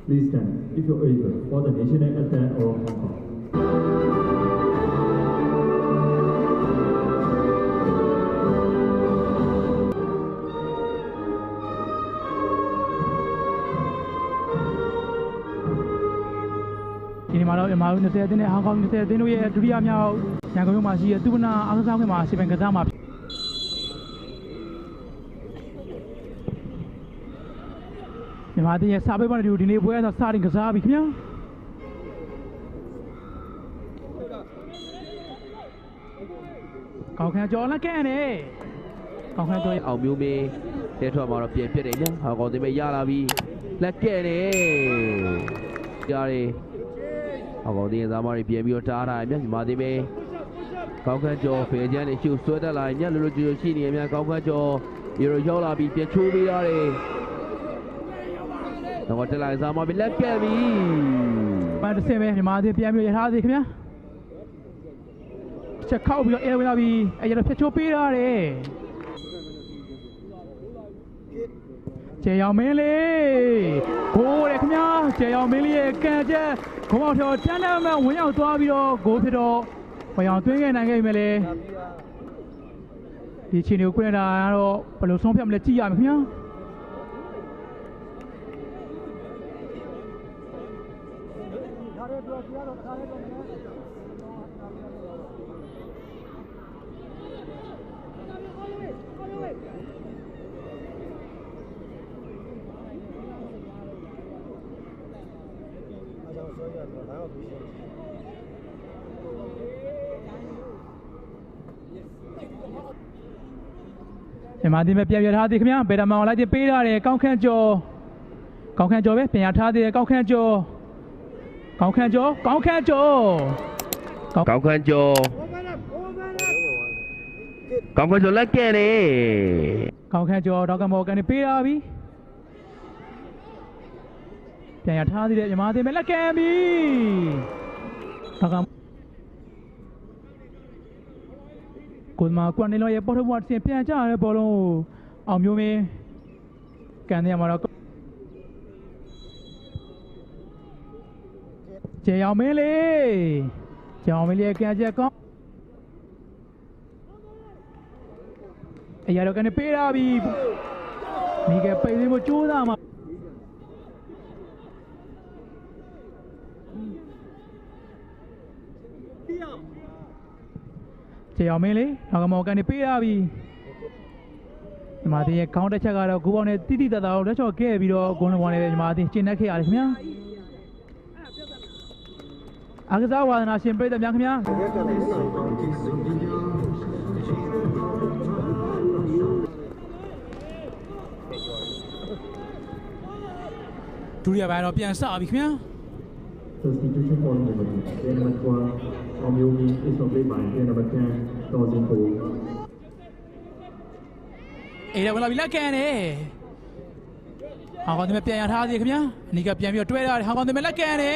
Please stand if you're able for the national anthem of Hong Kong. ဒီနေ့မှာတော့မြန်မာ20အသင်းနဲ့ဟောင်ကောင်20အသင်းတို့ရဲ့ဒုတိယမြောက်ရန်ကုန်မြို့မှာရှိတဲ့သူဝနာအားကစားကွင်းမှာစီပင်ကစားမှာမြန်မာပြည်ရဲ့စာပေပေါ်နေဒီနေ့ပွဲတော့စတင်ကစားပြီခင်ဗျာကောင်းခံကျော်လက်ကဲနေကောင်းခံကျော်အောင်မျိုးမင်းတဲထွက်မှာတော့ပြင်ဖြစ်တယ်ညဟောင်ကောင်တင်မဲ့ရလာပြီလက်ကဲနေကြားတယ်ဟောင်ကောင်တင်သားမတွေပြင်ပြီးတော့တားတာညမြန်မာတင်မဲ့ကောင်းခံကျော်ဖေချမ်းနေရှုပ်ဆွဲတက်လာညလိုလိုကြိုရှိနေများကောင်းခံကျော်ဒီလိုရောက်လာပြီးပြချိုးပေးရတယ်တော့တက်လာစားမပြီးလက်ကဲပြီပန်းတစ်စင်ပဲမြန်မာတင်ပြန်ပြီးရထားသေးခင်ဗျာချက်ခောက်ပြီးတော့အဲဝင်လာပြီးအဲရတော့ဖြတ်ချိုးပေးရတယ်ကျေရောင်မင်းလေးဂိုးတယ်ခင်ဗျာကျေရောင်မင်းလေးရဲ့ကန်ချက်ဂုံးအောင်ထော်တန်းတန်းမှဝင်ရောက်သွားပြီးတော့ဂိုးဖြစ်တော့ဝင်အောင်သွင်းခဲ့နိုင်ခဲ့ပြီလေဒီချင်းကိုခွင့်တာကတော့ဘယ်လိုဆုံးဖြတ်မလဲကြည့်ရမယ်ခင်ဗျာမြန်မာတင်ပဲပြန်ရထားသေးခင်ဗျာဘယ်တမောင်လိုက်တင်ပေးထားတယ်ကောင်းခန့်ကျော်ပဲပြန်ရထားသေးတယ်ကောင်းခန့်ကျော်ကောင်းခန့်ကျော်ကောင်းခန့်ကျော်လက်ကဲနေကောင်းခန့်ကျော်တော့ကမော်ကန်နေပေးထားပြီပြန်ရထားသေးတယ်မြန်မာတင်ပဲလက်ကဲပြီတော့ကိုမကွန်နေလောရဲ့ပေါ်ထဘွားတင်ပြန်ကြရဲဘောလုံးအောင်မျိုးမင်းကန်နေရမှာတော့ကျေအောင်မင်းလေးကန်ချက်ကောင်းအရာတော့ကနေပေးရပြီမိကပိတ်သေးမကြိုးစားမှာကျေအောင်မင်းလေးနောက်ကမော်ကန်နေပေးရပြီညီမတင်ရဲ့ခေါင်းတစ်ချက်ကတော့ဂိုးပေါင်းနဲ့တိတိတတ်တာကိုလက်ချော့ခဲ့ပြီးတော့ဂုံးလုံးပေါင်းနဲ့ညီမတင်ကျင်းနှက်ခဲ့ရတယ်ခင်ဗျာအားကစားဝါသနာရှင်ပြည်သူများခင်ဗျာဒုတိယပိုင်းတော့ပြန်စပြီခင်ဗျာ Substitution for number 12, Hong Yoo-min is played by number 10, Do Jin-ho. အေးဝင်လာပြီလက်ကန်နေဟောင်ကောင်တင်ပြန်ရထားသေးခင်ဗျာအနီးကပြန်ပြီးတော့တွဲရတယ်ဟောင်ကောင်တင်လက်ကန်နေ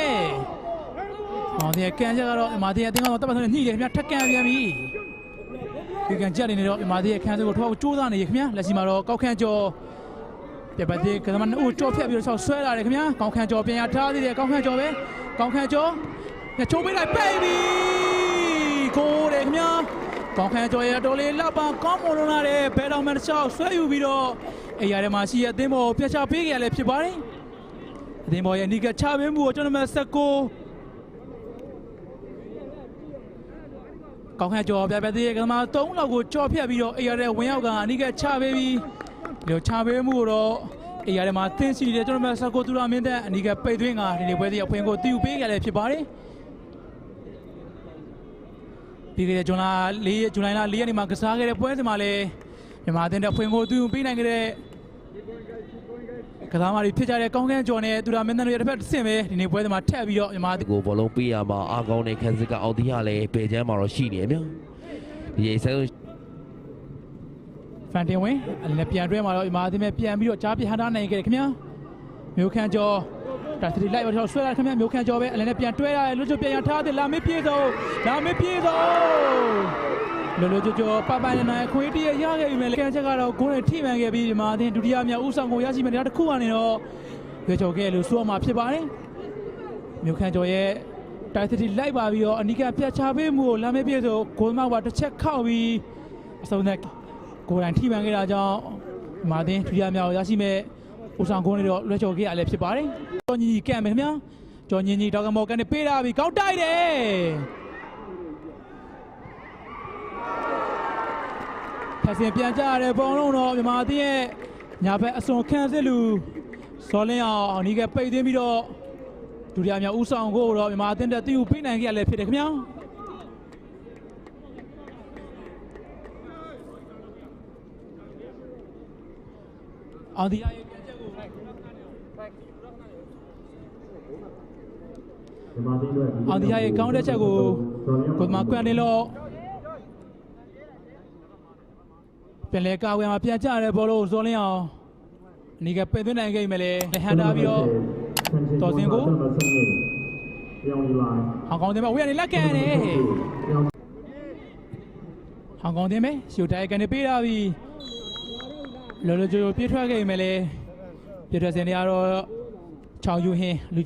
ဟောင်တင်ကန်ချက်ကတော့မြန်မာတင်အတင်းကတော့တပ်ပတ်ဆုံးနဲ့ညှိတယ်ခင်ဗျာထက်ကန်ပြန်ပြီဒီကန်ချက်နေတော့မြန်မာတင်ရဲ့ခန်းစုကိုထောက်ကြိုးစားနေရခင်ဗျာလက်ရှိမှာတော့ကောက်ခန့်ကျော်ပြပတ်သေးကသမားဦးကြော်ဖြတ်ပြီးတော့ဆောက်ဆွဲလာတယ်ခင်ဗျာကောက်ခန့်ကျော်ပြန်ရထားသေးတယ်ကောက်ခန့်ကျော်ပဲကောက်ခန့်ကျော်ညချိုးပေးလိုက်ပိတ်ပြီကိုးတယ်ခင်ဗျာကောင်းခန့်ကျော်ရတော်လေးလက်ပံကောင်းမွန်လွန်လာတဲ့ဘယ်တော်မှတစ်ချောက်ဆွဲယူပြီးတော့အရာထဲမှာရှိတဲ့အသင်းပေါ်ကိုဖျက်ချပေးကြရလဲဖြစ်ပါတယ်အသင်းပေါ်ရဲ့နီကချပေးမှုကိုကျွန်တော်们19ကောင်းခန့်ကျော်ပြပြသေးရဲ့ကသမား3လောက်ကိုကြော်ဖြတ်ပြီးတော့အရာထဲဝင်ရောက်ကအနီကချပေးပြီးဒီလိုချပေးမှုကိုတော့အရာထဲမှာသင်းစီနေတဲ့ကျွန်တော်们19သူရမင်းတဲ့အနီကပိတ်သွင်းကဒီနေ့ပွဲစီအဖွင့်ကိုတီးယူပေးကြရလဲဖြစ်ပါတယ်ပြီးခဲ့တဲ့ဇွန်လ4ရက်နေ့မှာကစားခဲ့တဲ့ပွဲစဉ်မှာလည်းမြန်မာအသင်းတဲ့ဖွင့်ကိုသူပေးနိုင်ခဲ့တဲ့ကစားမတွေဖြစ်ကြတဲ့ကောင်းကင်ကျော်နဲ့သူရာမင်းသားတို့ရဲ့တစ်ဖက်ဆင့်ပဲဒီနေ့ပွဲစဉ်မှာထက်ပြီးတော့မြန်မာကိုဘောလုံးပေးရမှာအားကောင်းတဲ့ခန်းစစ်ကအောင်တီးရလဲပေချမ်းမှာတော့ရှိနေတယ်ဗျဒီရေးဆဲဖန်တင်ဝင်အလည်းပြန်တွဲမှာတော့မြန်မာအသင်းပဲပြန်ပြီးတော့ကြားပြဟန်တာနိုင်ခဲ့တယ်ခင်ဗျာမျိုးခန့်ကျော်တာသတိလိုက်တော့ဆွဲလာခင်ဗျာမျိုးခန့်ကျော်ပဲအလည်းနဲ့ပြန်တွဲရတယ်လွတ်ကျွတ်ပြန်ရထားတယ်လာမေးပြေဆုံးလိုလိုကြောပပနဲ့ခွေးတရရခဲ့ပြီမဲ့ကန်ချက်ကတော့ဂိုးနဲ့ထိမှန်ခဲ့ပြီးဒီမှာအသင်းဒုတိယမြောက်ဦးဆောင်ကိုရရှိမဲ့တရားတစ်ခုကနေတော့ လွှဲချော်ခဲ့လို့ဆိုမှဖြစ်ပါတယ်မြို့ခန့်ကျော်ရဲ့တိုက်သတိလိုက်ပါပြီးတော့အနီးကပြတ်ချပေးမှုကိုလမ်းမပြည့်ဆိုဂိုးမောက်ပါတစ်ချက်ခောက်ပြီးအစုံနဲ့ကိုယ်တိုင်ထိပန်ခဲ့တာကြောင့်မာတင်ဒုတိယမြောက်ရရှိမဲ့ဦးဆောင်ကုန်းလေးတော့လွှဲချော်ခဲ့ရလည်းဖြစ်ပါတယ်ကျော်ညီညီကန့်မယ်ခင်ဗျာကျော်ညီညီတောက်ကမော်ကန်နဲ့ပေးထားပြီးကောက်တိုက်တယ်ဖက်စင်ပြန်ကြရတဲ့ပုံလုံးတော့မြန်မာတင်ရဲ့ညာဘက်အစွန်ခန့်စစ်လူစောလင်းအောင်အနီးကပိတ်သွင်းပြီးတော့ဒုတိယမြောက်ဦးဆောင်ကိုတော့မြန်မာအသင်းတက်တီးယူပေးနိုင်ခဲ့ရလည်းဖြစ်တယ်ခင်ဗျာအောင်ဒီယာရဲ့ပြန်ချက်ကိုအောင်ဒီယာရဲ့ကောင်းတဲ့ချက်ကိုကိုမကွန်တယ်လို့ပြန်လဲကာဝယ်မှာပြန်ကြတဲ့ဘောလုံးစောလင်းအောင်အနီးကပိတ်သွင်းနိုင်ခဲ့ပြီလေဟန်တာပြီးတော့တော်စင်ကိုဟောင်ကောင်တင်မဲ့ဝေးရနေလက်ကန်နေဟောင်ကောင်တင်မဲ့ရှူတိုင်ကန်နေပေးတာပြီလော်လော်ဂျိုပြေးထွက်ခဲ့ပြီလေပြေးထွက်စင်တွေကတော့ချောင်းယူဟင်းလူ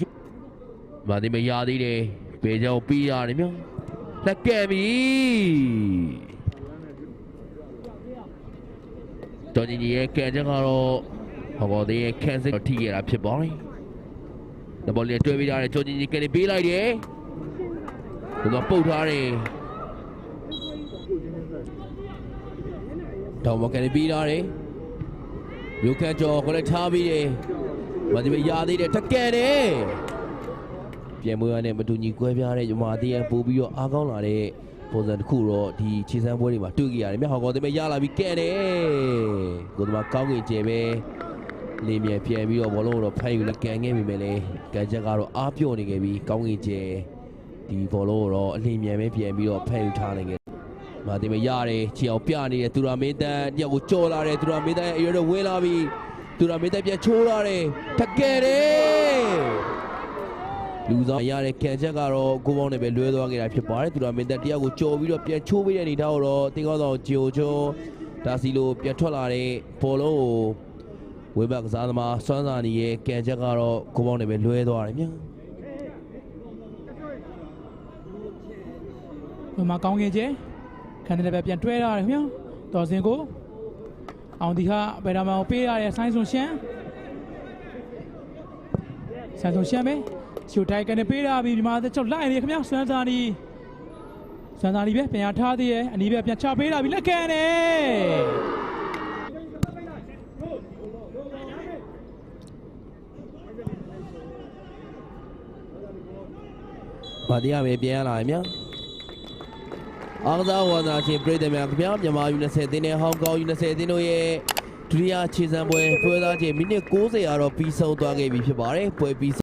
မာတင်မရသေးတယ်ပေကြောင်ပြီးရတယ်မြောလက်ကဲပြီတော်ကြီးရဲ့ကဲချက်ကတော့ဟောပေါ်တဲ့ခန်းစစ်ထိခဲ့တာဖြစ်ပါတယ်။ဘောလေးတွေ့ပြီးကြတယ်ကျော်ကြီးကြီးကနေပေးလိုက်တယ်။သူကပုတ်ထားတယ်။တောင်မကနေပေးထားတယ်။မြို့ခန့်ကျော်ကိုလည်းထားပြီးတယ်။မဒီမရသေးတယ်ထက်ကဲတယ်။ပြန်မွေးရတဲ့မတူညီကွဲပြားတဲ့ညီမသေးရဲ့ပို့ပြီးတော့အားကောင်းလာတဲ့ပုံစံတစ်ခုတော့ဒီခြေစမ်းပွဲတွေမှာတွေ့ကြရတယ်။မြတ်ဟော်ကောတင်မဲ့ရလာပြီးကဲတယ်။ကိုယ်ကကောင်းကင်ကျဲပဲလေမြေပြန်ပြီးတော့ဘောလုံးတော့ဖမ်းယူလက်ကန်ခဲ့ပြီပဲလေကန်ချက်ကတော့အားပြော့နေခဲ့ပြီးကောင်းကင်ကျဲဒီဘောလုံးတော့အလင်းမြန်ပဲပြန်ပြီးတော့ဖမ်းယူထားနိုင်ခဲ့မာတင်မရတယ်ချီအောင်ပြနေတဲ့သူရာမင်းတန်းတယောက်ကိုကြော်လာတယ်သူရာမင်းတန်းရဲ့အရွယ်တော့ဝင်းလာပြီးသူရာမင်းတန်းပြန်ချိုးလာတယ်ထက်ကဲတယ်လူဆောင်ရတဲ့ကန်ချက်ကတော့ကိုပေါင်းနဲ့ပဲလွဲသွားခဲ့တာဖြစ်ပါတယ်သူရာမင်းတန်းတယောက်ကိုကြော်ပြီးတော့ပြန်ချိုးပေးတဲ့အနေထားကိုတော့တင်းကောင်းဆောင်ဂျီယိုချိုဒါစီလိုပြန်ထွက်လာတဲ့ဘောလုံးကိုဝေဘကစားသမားစွမ်းစာနီရဲ့ကန်ချက်ကတော့ကိုပေါင်းနဲ့ပဲလွဲသွားတယ်မြန်။မကောင်းခင်ကျခန်းတယ်ပဲပြန်တွဲရတယ်ခင်ဗျာ။တော်စင်ကိုအောင်ဒီဟာဘယ်တော့မှပေးရတဲ့ဆိုင်းစွန်ရှမ်းဆိုင်းစွန်ရှမ်းပဲရှူတိုင်းကနေပေးရပြီးဒီမှာချုပ်လိုက်နေခင်ဗျာစွမ်းစာနီပဲပြန်ရထားသေးရဲ့အနီးပဲပြန်ချပေးတာပြီးလက်ကန်နေဘာတရားပဲပြန်လာမြအားကစားဝါသာရှင်ပြည်သူများခင်ဗျာမြန်မာ U20 အသင်းနဲ့ဟောင်ကောင် U20 အသင်းတို့ရဲ့ဒုတိယခြေစမ်းပွဲပွဲသားချင်းမိနစ်90အားတော့ပြီးဆုံးသွားခဲ့ပြီဖြစ်ပါတယ်ပွဲပြီး